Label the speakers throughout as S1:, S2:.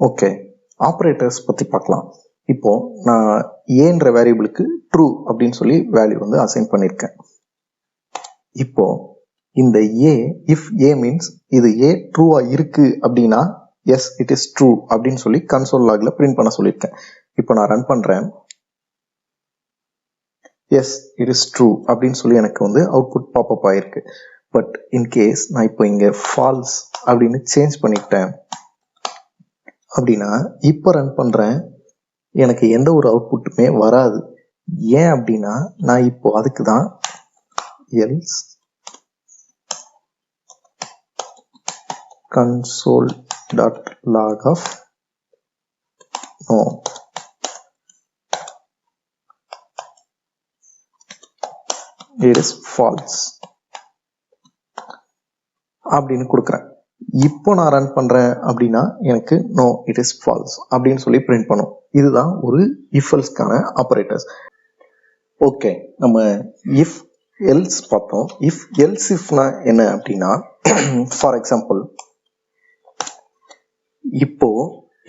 S1: Okay, operators பற்றி பார்க்கலாம். இப்போ நான் ஏன்ற வேரியபிளுக்கு ட்ரூ அப்படின்னு சொல்லி வேல்யூ வந்து அசைன் பண்ணியிருக்கேன். இப்போ இந்த ஏ, இஃப் ஏ மீன்ஸ் இது ஏ ட்ரூவா இருக்கு அப்படின்னா எஸ் இட் இஸ் ட்ரூ அப்படின்னு சொல்லி கன்சோல் லாக்ல பிரிண்ட் பண்ண சொல்லியிருக்கேன். இப்போ நான் ரன் பண்றேன். எஸ் இட் இஸ் ட்ரூ அப்படின்னு சொல்லி எனக்கு வந்து அவுட்புட் பாப்அப் ஆயிருக்கு. பட் இன்கேஸ் நான் இப்போ இங்க ஃபால்ஸ் அப்படின்னு சேஞ்ச் பண்ணிட்டேன் அப்படின்னா இப்போ ரன் பண்றேன், எனக்கு எந்த ஒரு அவுட்புட்டுமே வராது. ஏன் அப்படின்னா நான் இப்போ அதுக்கு தான் else console.log of no it is false அப்படின்னு கொடுக்குறேன். இப்போ நான் ரன் பண்றேன் அப்படின்னா எனக்கு no it is false அப்படின்னு சொல்லி பிரிண்ட் பண்ணும். இதுதான் ஒரு if elseக்கான ஆபரேட்டர்ஸ். ஓகே, நம்ம if else பார்த்தோம். if else ifனா என்ன அப்படின்னா ஃபார் எக்ஸாம்பிள் இப்போ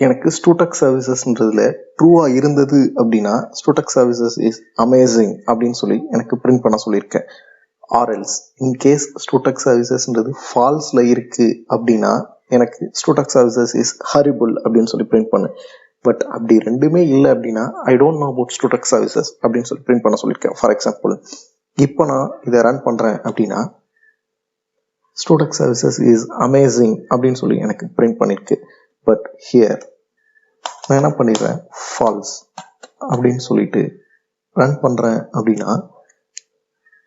S1: எனக்கு ஸ்டூடெக் சர்வீசஸ்ன்றதுல ட்ரூவா இருந்தது அப்படின்னா ஸ்டூடெக் சர்வீசஸ் இஸ் அமேசிங் அப்படின்னு சொல்லி எனக்கு பிரிண்ட் பண்ண சொல்லியிருக்கேன். ஆர்எல்ஸ் இன்கேஸ் ஸ்டூடெக் சர்வீசஸ்ன்றது ஃபால்ஸ்ல இருக்கு அப்படின்னா எனக்கு ஸ்டூடெக் சர்வீசஸ் இஸ் ஹரிபிள் அப்படின்னு சொல்லி பிரிண்ட் பண்ணு. பட் அப்படி ரெண்டுமே இல்லை அப்படின்னா I don't know about Studec services அப்படின்னு சொல்லி பிரிண்ட் பண்ண சொல்லியிருக்கேன். ஃபார் எக்ஸாம்பிள் இப்போ நான் இதை ரன் பண்றேன் அப்படின்னா ஸ்டூடெக் சர்வீசஸ் இஸ் அமேசிங் அப்படின்னு சொல்லி எனக்கு பிரிண்ட் பண்ணிருக்கு. பட் ஹியர் நான் என்ன பண்ணிடுறேன், ஃபால்ஸ் அப்படின்னு சொல்லிட்டு ரன் பண்றேன் அப்படின்னா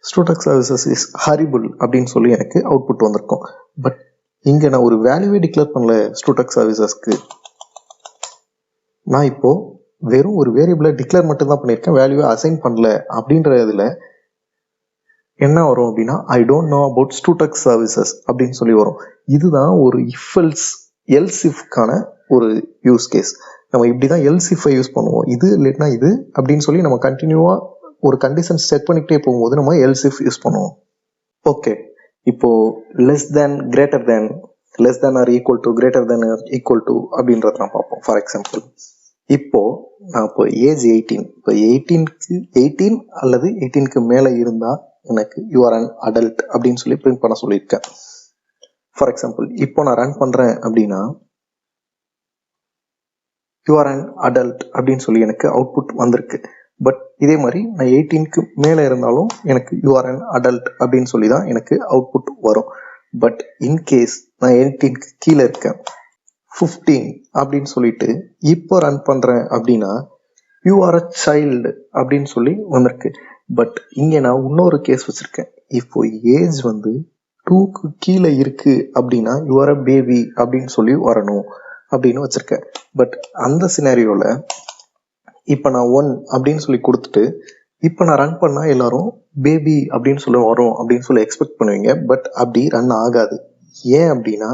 S1: ஸ்டூடெக் சர்வீசஸ் இஸ் ஹரிபிள் அப்படின்னு சொல்லி எனக்கு அவுட்புட் வந்திருக்கும். பட் இங்க நான் ஒரு வேல்யூவே டிக்ளேர் பண்ணல ஸ்டூடெக் சர்வீசஸ்க்கு. நான் இப்போ வெறும் ஒரு வேரியபிளை டிக்ளேர் மட்டும் தான் பண்ணியிருக்கேன், வேல்யூவை அசைன் பண்ணல. அப்படின்றதுல என்ன வரும் அப்படின்னா I don't know about Studec services அப்படின்னு சொல்லி வரும். இதுதான் ஒரு இஃப் எல்ஸ் இஃப்கான ஒரு யூஸ் கேஸ். நம்ம இப்படிதான் எல்ஸ் இஃபை யூஸ் பண்ணுவோம். இது இல்லைன்னா இது அப்படின்னு சொல்லி நம்ம கண்டினியூவா ஒரு கண்டிஷன் செட் பண்ணிக்கிட்டே போகும்போது நம்ம எல்ஸ் இஃப் யூஸ் பண்ணுவோம். ஓகே, இப்போ less than greater than, less than or equal to, greater than or equal to அப்படின்றத நான் பார்ப்போம். ஃபார் எக்ஸாம்பிள் இப்போ நான் இப்போ ஏஜ் 18, இப்போ 18 அல்லது 18க்கு மேல இருந்தா எனக்கு யூ ஆர் அன் அடல்ட் அப்படின்னு சொல்லி பிரிண்ட் பண்ண சொல்லியிருக்கேன். ஃபார் எக்ஸாம்பிள் இப்போ நான் ரன் பண்றேன் அப்படின்னா யூ ஆர் அன் அடல்ட் அப்படின்னு சொல்லி எனக்கு அவுட்புட் வந்திருக்கு. பட் இதே மாதிரி நான் 18க்கு மேல இருந்தாலும் எனக்கு யூ ஆர் அன் அடல்ட் அப்படின்னு சொல்லி தான் எனக்கு அவுட்புட் வரும். பட் இன்கேஸ் நான் 18க்கு கீழே இருக்கேன் 15 அப்படின்னு சொல்லிட்டு இப்போ ரன் பண்றேன் அப்படின்னா யூ ஆர் அ சைல்டு அப்படின்னு சொல்லி வந்திருக்கு. பட் இங்க நான் இன்னொரு கேஸ் வச்சிருக்கேன். இப்போ ஏஜ் வந்து 2க்கு கீழே இருக்கு அப்படின்னா யூ ஆர் அ பேபி அப்படின்னு சொல்லி வரணும் அப்படின்னு வச்சிருக்கேன். பட் அந்த சினாரியோல இப்ப நான் 1 அப்படின்னு சொல்லி கொடுத்துட்டு இப்ப நான் ரன் பண்ணா எல்லாரும் பேபி அப்படின்னு சொல்லி வரும் அப்படின்னு சொல்லி எக்ஸ்பெக்ட் பண்ணுவீங்க. பட் அப்படி ரன் ஆகாது. ஏன் அப்படின்னா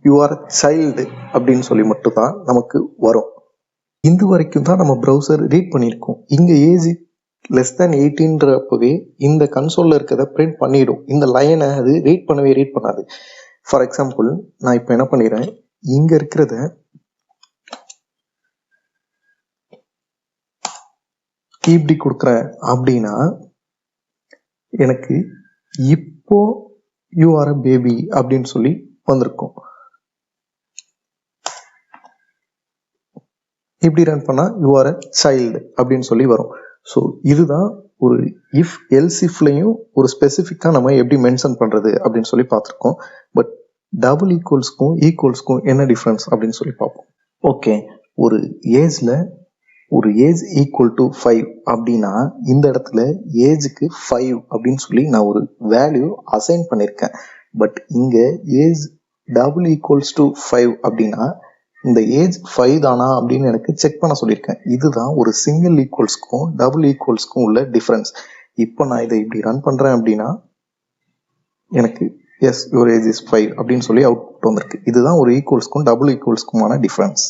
S1: யூ ஆர் சைல்டு அப்படின்னு சொல்லி மட்டும் தான் நமக்கு வரும். இது வரைக்கும் தான் நம்ம ப்ரௌசர் ரீட் பண்ணியிருக்கோம். இங்க ஏஜ் லெஸ் தேன் 18ன்றப்பவே இந்த கன்சோல்ல இருக்கிறத பிரிண்ட் பண்ணிடும். இந்த லைனை அது ரீட் பண்ணாது. ஃபார் எக்ஸாம்பிள் நான் இப்ப என்ன பண்ணிடுறேன், இங்க இருக்கிறத இப்படி கொடுக்குறேன் அப்படின்னா எனக்கு இப்போ யூ ஆர் அ பேபி அப்படின்னு சொல்லி வந்திருக்கும். இப்படி ரன் பண்ணா யூ ஆர் அ சைல்டு அப்படின்னு சொல்லி வரும். ஸோ இதுதான் ஒரு இஃப் எல்ஸ் இஃப்லையும் ஒரு ஸ்பெசிஃபிக்கா நம்ம எப்படி மென்ஷன் பண்றது அப்படின்னு சொல்லி பார்த்துருக்கோம். பட் டபுள் ஈக்குவல்ஸ்க்கும் ஈக்குவல்ஸ்க்கும் என்ன டிஃபரன்ஸ் அப்படின்னு சொல்லி பார்ப்போம். ஓகே, ஒரு ஏஜ் ஈக்குவல் டு 5 அப்படின்னா இந்த இடத்துல ஏஜுக்கு 5 அப்படின்னு சொல்லி நான் ஒரு வேல்யூ அசைன் பண்ணியிருக்கேன். பட் இங்க ஏஜ் டபுள் ஈக்குவல்ஸ் டு 5 அப்படின்னா இந்த ஏஜ் 5 தானா அப்படின்னு எனக்கு செக் பண்ண சொல்லியிருக்கேன். இதுதான் ஒரு சிங்கிள் ஈக்குவல்ஸ்க்கும் டபுள் ஈக்குவல்ஸ்க்கும் உள்ள டிஃபரன்ஸ். இப்போ நான் இதை இப்படி ரன் பண்றேன் அப்படின்னா எனக்கு எஸ் யுவர் ஏஜ் இஸ் 5 அப்படின்னு சொல்லி அவுட்புட் வந்திருக்கு. இதுதான் ஒரு ஈக்குவல்ஸ்க்கும் டபுள் ஈக்குவல்ஸ்க்குமான டிஃபரன்ஸ்.